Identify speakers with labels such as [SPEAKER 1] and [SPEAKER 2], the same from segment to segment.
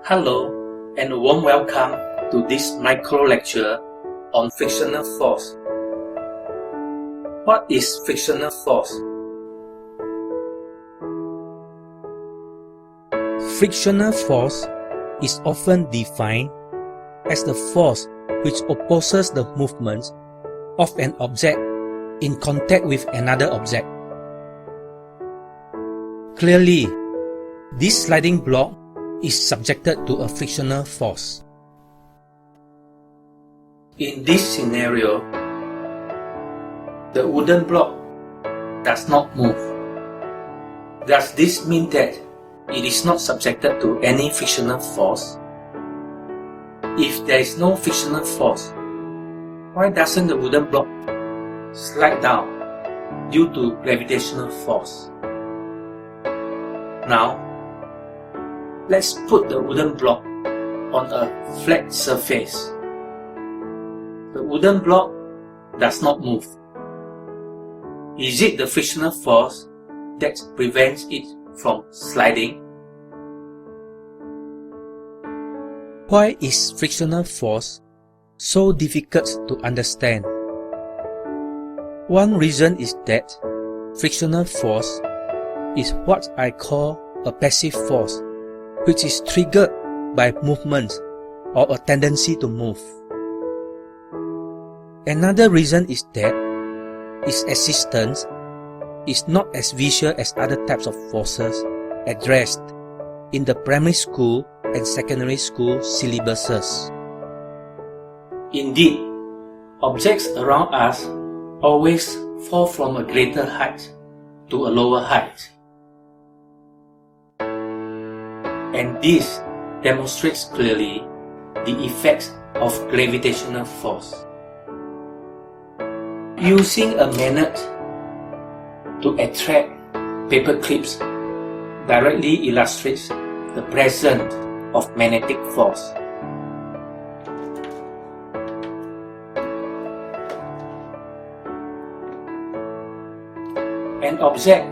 [SPEAKER 1] Hello and a warm welcome to this microlecture on frictional force. What is frictional force?
[SPEAKER 2] Frictional force is often defined as the force which opposes the movement of an object in contact with another object. Clearly, this sliding block is subjected to a frictional force.
[SPEAKER 1] In this scenario, the wooden block does not move. Does this mean that it is not subjected to any frictional force? If there is no frictional force, why doesn't the wooden block slide down due to gravitational force? Now, let's put the wooden block on a flat surface. The wooden block does not move. Is it the frictional force that prevents it from sliding?
[SPEAKER 2] Why is frictional force so difficult to understand? One reason is that frictional force is what I call a passive force, which is triggered by movement or a tendency to move. Another reason is that its existence is not as visual as other types of forces addressed in the primary school and secondary school syllabuses.
[SPEAKER 1] Indeed, objects around us always fall from a greater height to a lower height. And this demonstrates clearly the effects of gravitational force. Using a magnet to attract paper clips directly illustrates the presence of magnetic force. An object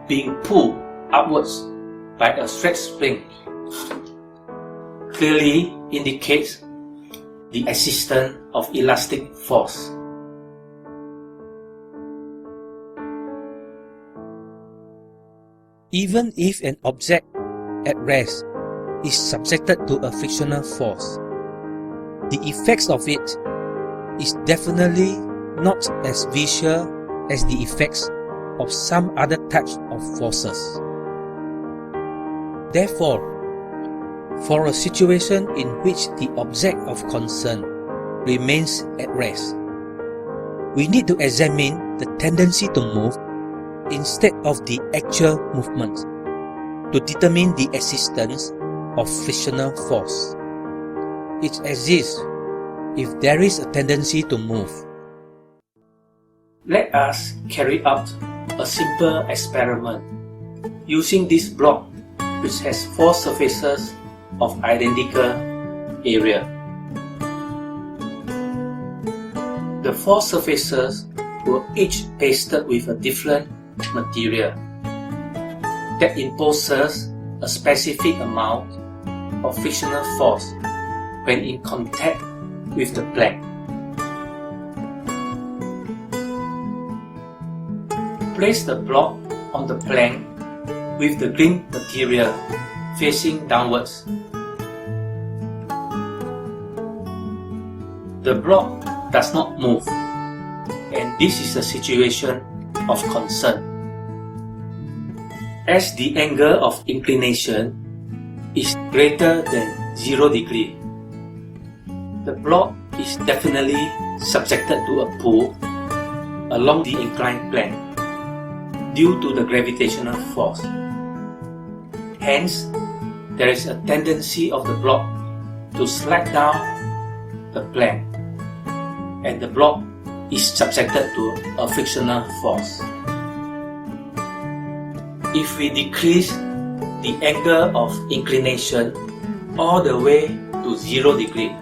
[SPEAKER 1] being pulled upwards by a stretched spring clearly indicates the existence of elastic force.
[SPEAKER 2] Even if an object at rest is subjected to a frictional force, the effects of it is definitely not as visual as the effects of some other types of forces. Therefore, for a situation in which the object of concern remains at rest, we need to examine the tendency to move instead of the actual movement to determine the existence of frictional force. It exists if there is a tendency to move.
[SPEAKER 1] Let us carry out a simple experiment using this block, which has four surfaces of identical area. The four surfaces were each pasted with a different material that imposes a specific amount of frictional force when in contact with the plank. Place the block on the plank with the green material facing downwards. The block does not move, and this is a situation of concern. As the angle of inclination is greater than 0 degree, the block is definitely subjected to a pull along the inclined plane due to the gravitational force. Hence, there is a tendency of the block to slide down the plane, and the block is subjected to a frictional force. If we decrease the angle of inclination all the way to 0 degree,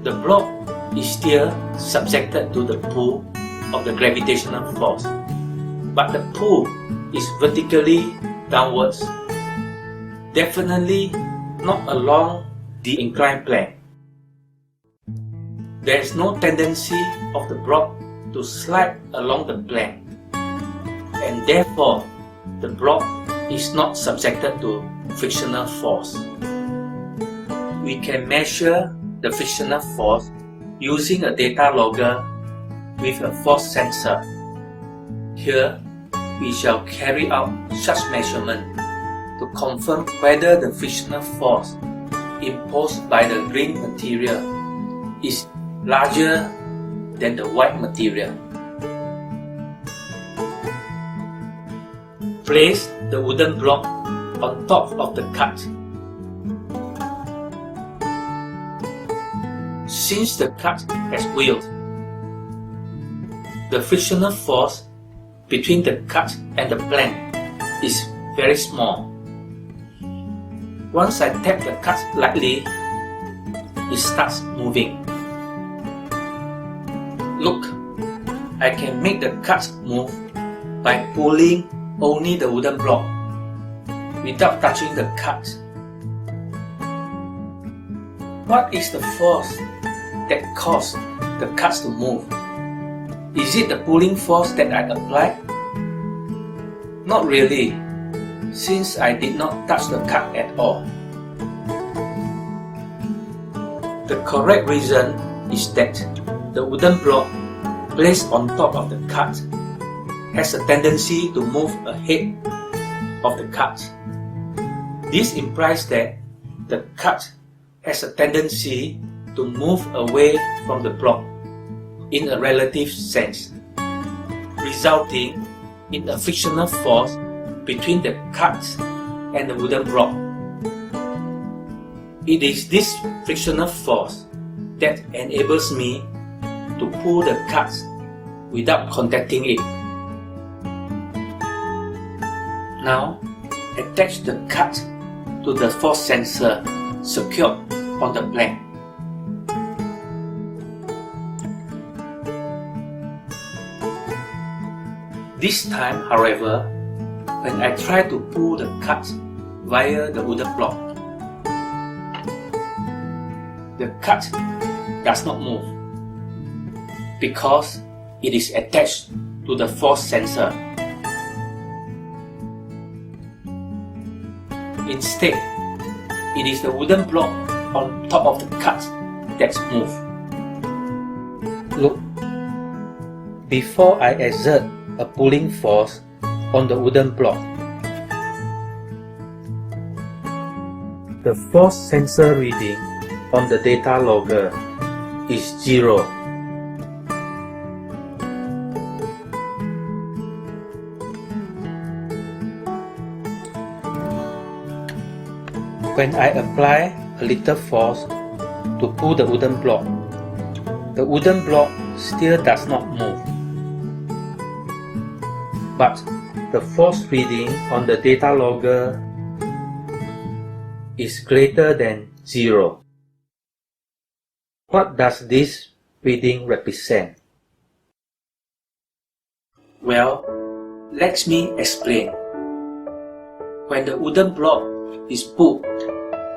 [SPEAKER 1] the block is still subjected to the pull of the gravitational force, but the pull is vertically downwards Definitely not along the inclined plane. There is no tendency of the block to slide along the plane, and therefore the block is not subjected to frictional force. We can measure the frictional force using a data logger with a force sensor. Here, we shall carry out such measurement to confirm whether the frictional force imposed by the green material is larger than the white material. Place the wooden block on top of the cut. Since the cut has wheeled, the frictional force between the cut and the plank is very small. Once I tap the cut lightly, it starts moving. Look, I can make the cut move by pulling only the wooden block without touching the cut. What is the force that caused the cuts to move? Is it the pulling force that I applied? Not really, since I did not touch the cut at all. The correct reason is that the wooden block placed on top of the cut has a tendency to move ahead of the cut. This implies that the cut has a tendency to move away from the block in a relative sense, resulting in a frictional force between the cut and the wooden block. It is this frictional force that enables me to pull the cut without contacting it. Now, attach the cut to the force sensor secured on the plank. This time, however, when I try to pull the cut via the wooden block, the cut does not move because it is attached to the force sensor. Instead, it is the wooden block on top of the cut that moves.
[SPEAKER 2] Look, before I exert a pulling force on the wooden block, the force sensor reading on the data logger is 0. When I apply a little force to pull the wooden block still does not move. But the force reading on the data logger is greater than 0. What does this reading represent?
[SPEAKER 1] Well, let me explain. When the wooden block is pulled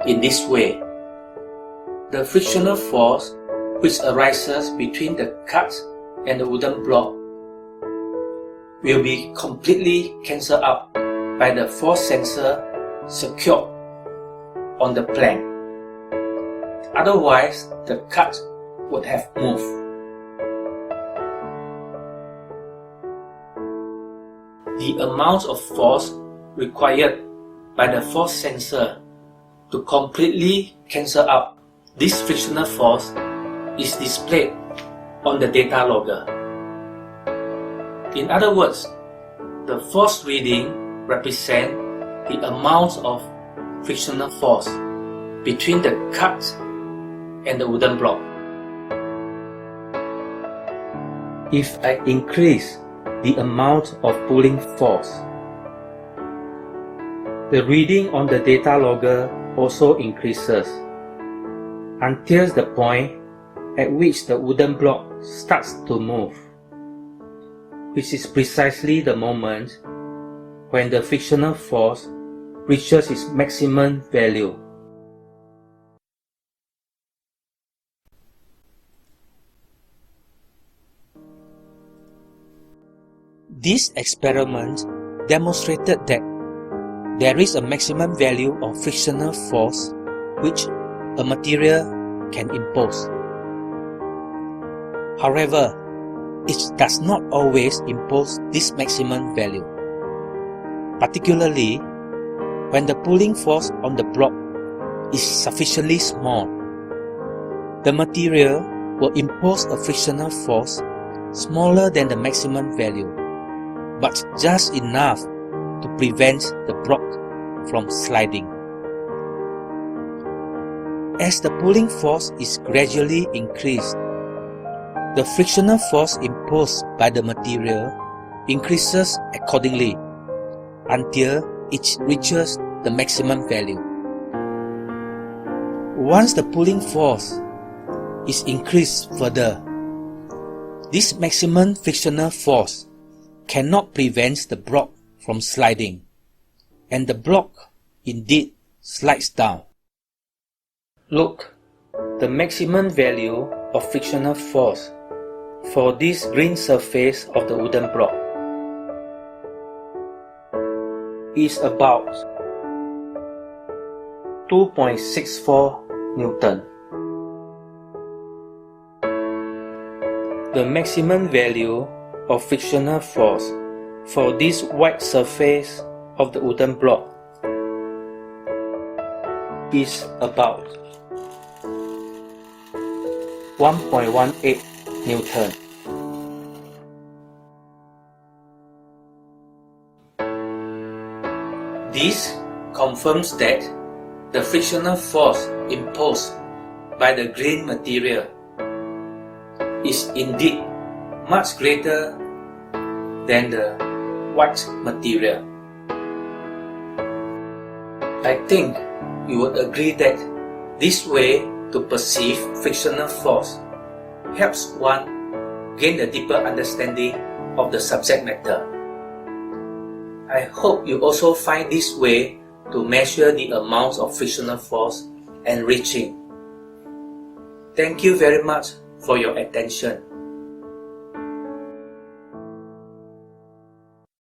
[SPEAKER 1] in this way, the frictional force which arises between the cut and the wooden block will be completely cancelled out by the force sensor secured on the plank. Otherwise, the cut would have moved. The amount of force required by the force sensor to completely cancel out this frictional force is displayed on the data logger. In other words, the force reading represents the amount of frictional force between the cut and the wooden block.
[SPEAKER 2] If I increase the amount of pulling force, the reading on the data logger also increases until the point at which the wooden block starts to move, which is precisely the moment when the frictional force
[SPEAKER 1] reaches its maximum value.
[SPEAKER 2] This experiment demonstrated that there is a maximum value of frictional force which a material can impose. However, it does not always impose this maximum value, particularly when the pulling force on the block is sufficiently small. The material will impose a frictional force smaller than the maximum value, but just enough to prevent the block from sliding. As the pulling force is gradually increased, the frictional force imposed by the material increases accordingly until it reaches the maximum value. Once the pulling force is increased further, this maximum frictional force cannot prevent the block from sliding, and the block indeed slides down.
[SPEAKER 1] Look, the maximum value of frictional force for this green surface of the wooden block is about 2.64 Newton. The maximum value of frictional force for this white surface of the wooden block is about 1.18 Newton. This confirms that the frictional force imposed by the green material is indeed much greater than the white material. I think you would agree that this way to perceive frictional force helps one gain a deeper understanding of the subject matter. I hope you also find this way to measure the amounts of frictional force enriching. Thank you very much for your attention.